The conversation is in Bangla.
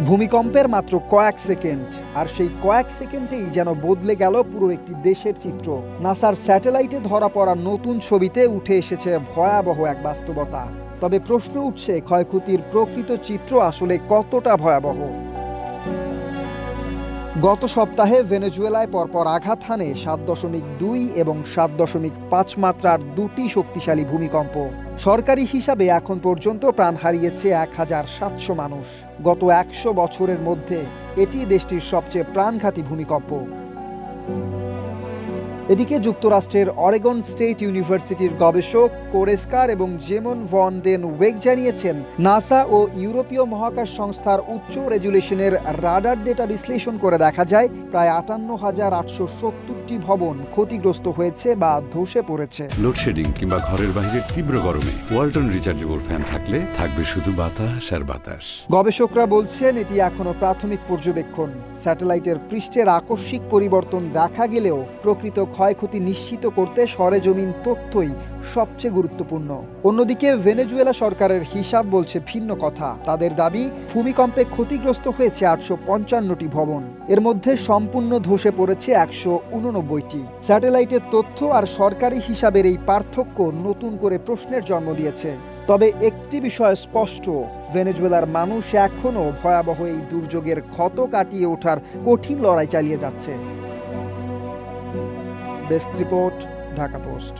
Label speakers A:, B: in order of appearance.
A: ভূমিকম্পের মাত্র কয়েক সেকেন্ড, আর সেই কয়েক সেকেন্ডেই যেন বদলে গেল পুরো একটি দেশের চিত্র। নাসার স্যাটেলাইটে ধরা পড়া নতুন ছবিতে উঠে এসেছে ভয়াবহ এক বাস্তবতা। তবে প্রশ্ন উঠছে, ক্ষয়ক্ষতির প্রকৃত চিত্র আসলে কতটা ভয়াবহ? গত সপ্তাহে ভেনেজুয়েলায় পরপর আঘাত হানে 7.2 এবং 7.5 মাত্রার দুটি শক্তিশালী ভূমিকম্প। সরকারি হিসাবে এখন পর্যন্ত প্রাণ হারিয়েছে 1700 মানুষ। গত 100 বছরের মধ্যে এটি দেশটির সবচেয়ে প্রাণঘাতী ভূমিকম্প। এদিকে যুক্তরাষ্ট্রের অরেগন স্টেট ইউনিভার্সিটির গবেষক কোরেস্কার এবং জেমন ভন ডেন ওয়েগ জানিয়েছেন, নাসা ও ইউরোপীয় মহাকাশ সংস্থার উচ্চ রেজুলেশনের রাডার ডেটা বিশ্লেষণ করে দেখা যায় প্রায় 58,870টি ভবন ক্ষতিগ্রস্ত হয়েছে বা ধসে পড়েছে।
B: লোডশেডিং কিংবা ঘরের বাইরের তীব্র গরমে ওয়ালটন রিচার্জেবল ফ্যান থাকলে থাকবে শুধু বাতাস আর বাতাস।
A: গবেষকরা বলছেন, এটি এখনো প্রাথমিক পর্যবেক্ষণ। স্যাটেলাইটের পৃষ্ঠের আকস্মিক পরিবর্তন দেখা গেলেও প্রকৃত ক্ষয়ক্ষতি নিশ্চিত করতে সরেজমিন তথ্যই সবচেয়ে গুরুত্বপূর্ণ। অন্যদিকে ভেনেজুয়েলা সরকারের হিসাব বলছে ভিন্ন কথা। তাদের দাবি, ভূমিকম্পে ক্ষতিগ্রস্ত হয়েছে 855টি ভবন, এর মধ্যে সম্পূর্ণ ধসে পড়েছে 189টি। স্যাটেলাইটের তথ্য আর সরকারি হিসাবের এই পার্থক্য নতুন করে প্রশ্নের জন্ম দিয়েছে। তবে একটি বিষয় স্পষ্ট, ভেনেজুয়েলার মানুষ এখনও ভয়াবহ এই দুর্যোগের ক্ষত কাটিয়ে ওঠার কঠিন লড়াই চালিয়ে যাচ্ছে। Desk report, Dhaka post.